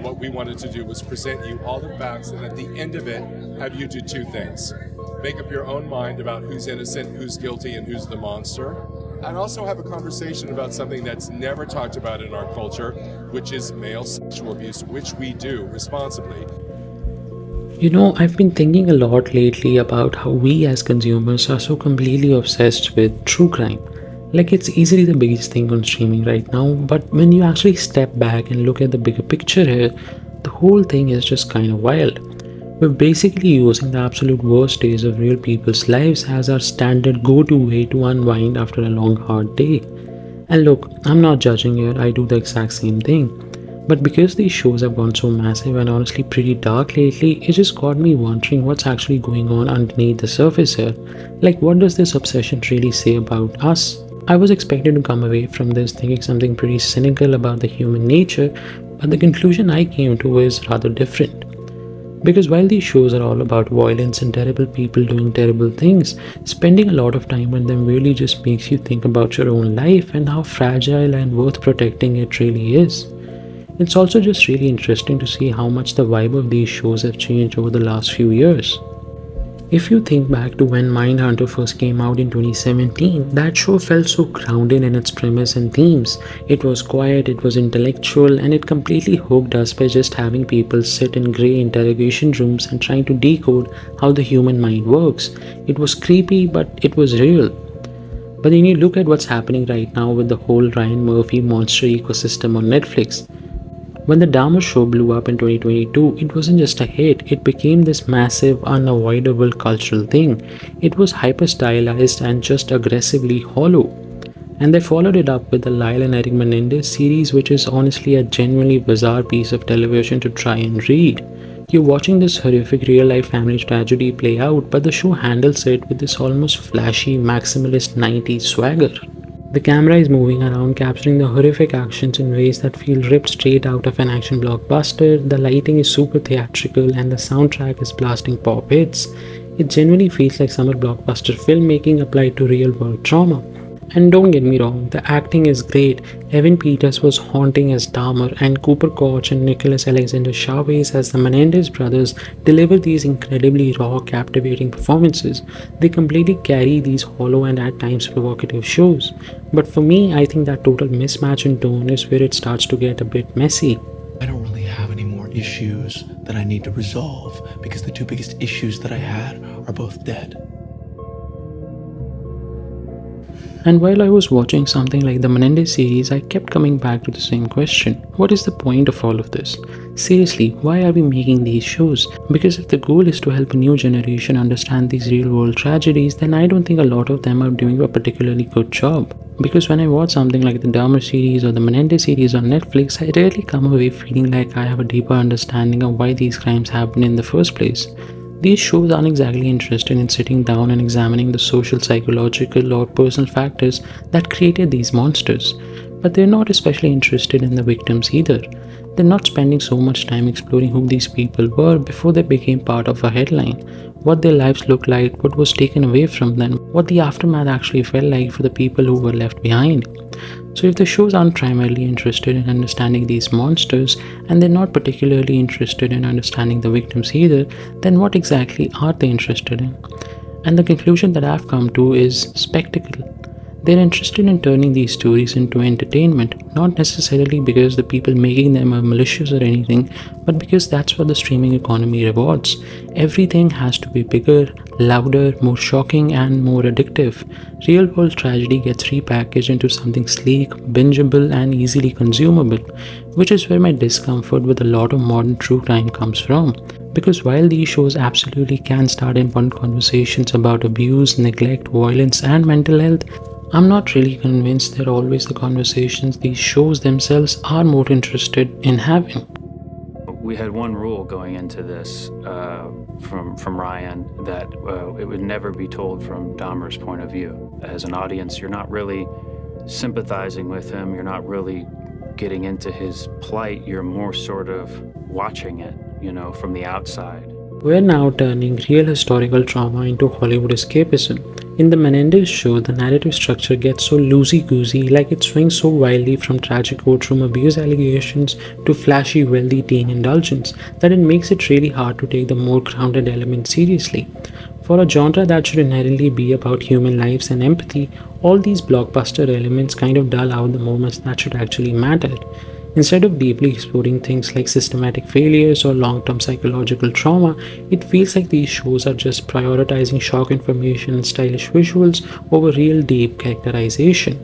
what we wanted to do was present you all the facts, and at the end of it, have you do two things. Make up your own mind about who's innocent, who's guilty, and who's the monster. And also have a conversation about something that's never talked about in our culture, which is male sexual abuse, which we do responsibly. You know, I've been thinking a lot lately about how we as consumers are so completely obsessed with true crime. Like, it's easily the biggest thing on streaming right now, but when you actually step back and look at the bigger picture here, the whole thing is just kind of wild. We're basically using the absolute worst days of real people's lives as our standard go-to way to unwind after a long, hard day. And look, I'm not judging here, I do the exact same thing. But because these shows have gone so massive and honestly pretty dark lately, it just got me wondering what's actually going on underneath the surface here. Like, what does this obsession really say about us? I was expecting to come away from this thinking something pretty cynical about the human nature, but the conclusion I came to is rather different. Because while these shows are all about violence and terrible people doing terrible things, spending a lot of time on them really just makes you think about your own life and how fragile and worth protecting it really is. It's also just really interesting to see how much the vibe of these shows have changed over the last few years. If you think back to when Mindhunter first came out in 2017, that show felt so grounded in its premise and themes. It was quiet, it was intellectual, and it completely hooked us by just having people sit in grey interrogation rooms and trying to decode how the human mind works. It was creepy, but it was real. But then you look at what's happening right now with the whole Ryan Murphy monster ecosystem on Netflix. When the Dahmer show blew up in 2022, it wasn't just a hit, it became this massive, unavoidable cultural thing. It was hyper-stylized and just aggressively hollow. And they followed it up with the Lyle and Eric Menendez series, which is honestly a genuinely bizarre piece of television to try and read. You're watching this horrific real-life family tragedy play out, but the show handles it with this almost flashy, maximalist 90s swagger. The camera is moving around, capturing the horrific actions in ways that feel ripped straight out of an action blockbuster. The lighting is super theatrical and the soundtrack is blasting pop hits. It genuinely feels like summer blockbuster filmmaking applied to real-world trauma. And don't get me wrong, the acting is great. Evan Peters was haunting as Dahmer, and Cooper Koch and Nicholas Alexander Chavez as the Menendez brothers deliver these incredibly raw, captivating performances. They completely carry these hollow and at times provocative shows. But for me, I think that total mismatch in tone is where it starts to get a bit messy. I don't really have any more issues that I need to resolve because the two biggest issues that I had are both dead. And while I was watching something like the Menendez series, I kept coming back to the same question. What is the point of all of this? Seriously, why are we making these shows? Because if the goal is to help a new generation understand these real-world tragedies, then I don't think a lot of them are doing a particularly good job. Because when I watch something like the Dahmer series or the Menendez series on Netflix, I rarely come away feeling like I have a deeper understanding of why these crimes happen in the first place. These shows aren't exactly interested in sitting down and examining the social, psychological, or personal factors that created these monsters. But they're not especially interested in the victims either. They're not spending so much time exploring who these people were before they became part of a headline, what their lives looked like, what was taken away from them, what the aftermath actually felt like for the people who were left behind. So if the shows aren't primarily interested in understanding these monsters, and they're not particularly interested in understanding the victims either, then what exactly are they interested in? And the conclusion that I've come to is spectacle. They're interested in turning these stories into entertainment, not necessarily because the people making them are malicious or anything, but because that's what the streaming economy rewards. Everything has to be bigger, louder, more shocking, and more addictive. Real-world tragedy gets repackaged into something sleek, bingeable, and easily consumable, which is where my discomfort with a lot of modern true crime comes from. Because while these shows absolutely can start important conversations about abuse, neglect, violence, and mental health, I'm not really convinced they're always the conversations these shows themselves are more interested in having. We had one rule going into this from Ryan, that it would never be told from Dahmer's point of view. As an audience, you're not really sympathizing with him, you're not really getting into his plight, you're more sort of watching it, from the outside. We're now turning real historical trauma into Hollywood escapism. In the Menendez show, the narrative structure gets so loosey-goosey, like it swings so wildly from tragic courtroom abuse allegations to flashy wealthy teen indulgence, that it makes it really hard to take the more grounded elements seriously. For a genre that should inherently be about human lives and empathy, all these blockbuster elements kind of dull out the moments that should actually matter. Instead of deeply exploring things like systematic failures or long term psychological trauma, it feels like these shows are just prioritizing shock information and stylish visuals over real deep characterization.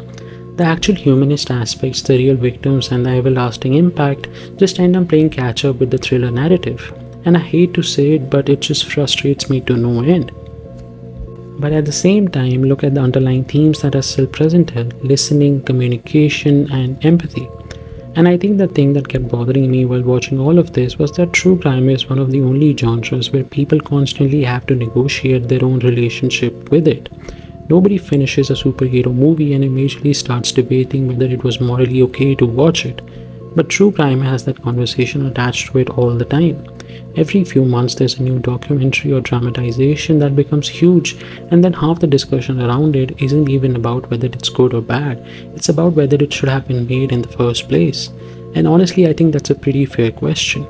The actual humanist aspects, the real victims, and the everlasting impact just end up playing catch up with the thriller narrative. And I hate to say it, but it just frustrates me to no end. But at the same time, look at the underlying themes that are still present here: listening, communication, and empathy. And I think the thing that kept bothering me while watching all of this was that true crime is one of the only genres where people constantly have to negotiate their own relationship with it. Nobody finishes a superhero movie and immediately starts debating whether it was morally okay to watch it. But true crime has that conversation attached to it all the time. Every few months, there's a new documentary or dramatization that becomes huge, and then half the discussion around it isn't even about whether it's good or bad, it's about whether it should have been made in the first place. And honestly, I think that's a pretty fair question.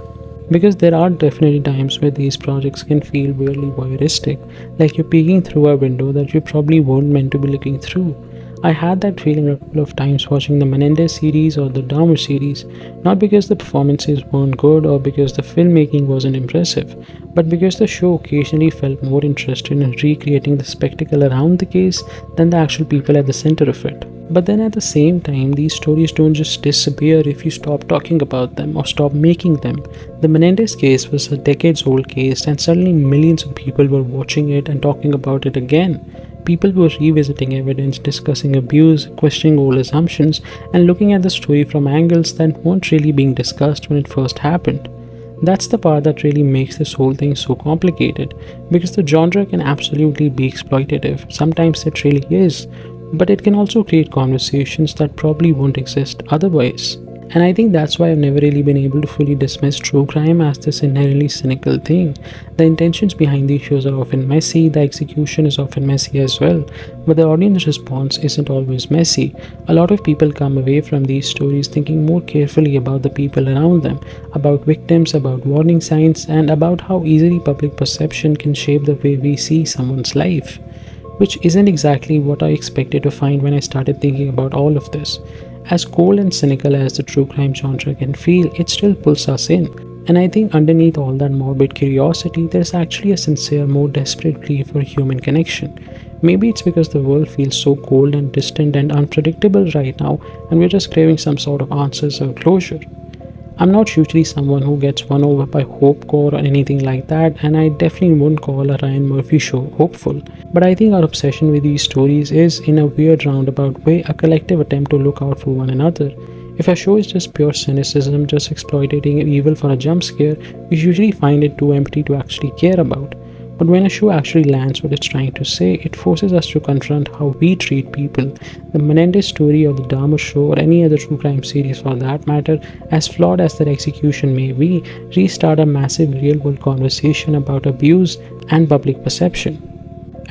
Because there are definitely times where these projects can feel weirdly voyeuristic, like you're peeking through a window that you probably weren't meant to be looking through. I had that feeling a couple of times watching the Menendez series or the Dahmer series, not because the performances weren't good or because the filmmaking wasn't impressive, but because the show occasionally felt more interested in recreating the spectacle around the case than the actual people at the center of it. But then at the same time, these stories don't just disappear if you stop talking about them or stop making them. The Menendez case was a decades old case, and suddenly millions of people were watching it and talking about it again. People were revisiting evidence, discussing abuse, questioning old assumptions, and looking at the story from angles that weren't really being discussed when it first happened. That's the part that really makes this whole thing so complicated, because the genre can absolutely be exploitative, sometimes it really is, but it can also create conversations that probably won't exist otherwise. And I think that's why I've never really been able to fully dismiss true crime as this inherently cynical thing. The intentions behind these shows are often messy, the execution is often messy as well, but the audience response isn't always messy. A lot of people come away from these stories thinking more carefully about the people around them, about victims, about warning signs, and about how easily public perception can shape the way we see someone's life. Which isn't exactly what I expected to find when I started thinking about all of this. As cold and cynical as the true crime genre can feel, it still pulls us in. And I think underneath all that morbid curiosity, there's actually a sincere, more desperate plea for human connection. Maybe it's because the world feels so cold and distant and unpredictable right now, and we're just craving some sort of answers or closure. I'm not usually someone who gets won over by hopecore or anything like that, and I definitely wouldn't call a Ryan Murphy show hopeful. But I think our obsession with these stories is, in a weird roundabout way, a collective attempt to look out for one another. If a show is just pure cynicism, just exploiting evil for a jump scare, we usually find it too empty to actually care about. But when a show actually lands what it's trying to say, it forces us to confront how we treat people. The Menendez story or the Dahmer show or any other true crime series for that matter, as flawed as their execution may be, restart a massive real-world conversation about abuse and public perception.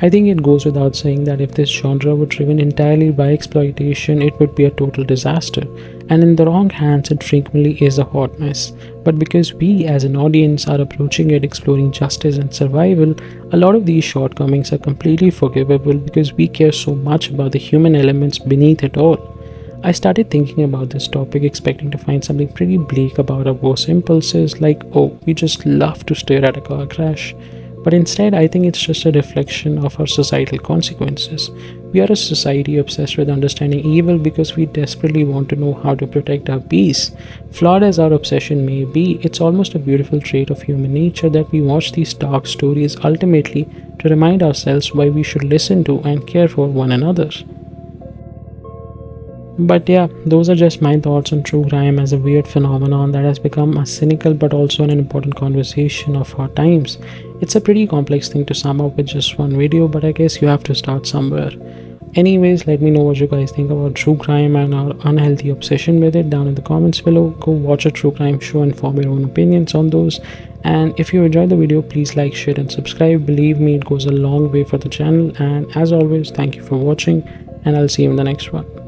I think it goes without saying that if this genre were driven entirely by exploitation, it would be a total disaster, and in the wrong hands, it frequently is a hot mess. But because we as an audience are approaching it exploring justice and survival, a lot of these shortcomings are completely forgivable because we care so much about the human elements beneath it all. I started thinking about this topic expecting to find something pretty bleak about our worst impulses, like, oh, we just love to stare at a car crash. But instead, I think it's just a reflection of our societal consequences. We are a society obsessed with understanding evil because we desperately want to know how to protect our peace. Flawed as our obsession may be, it's almost a beautiful trait of human nature that we watch these dark stories ultimately to remind ourselves why we should listen to and care for one another. But yeah, those are just my thoughts on true crime as a weird phenomenon that has become a cynical but also an important conversation of our times. It's a pretty complex thing to sum up with just one video, but I guess you have to start somewhere. Anyways, let me know what you guys think about true crime and our unhealthy obsession with it down in the comments below. Go watch a true crime show and form your own opinions on those. And if you enjoyed the video, please like, share and subscribe. Believe me, it goes a long way for the channel. And as always, thank you for watching, and I'll see you in the next one.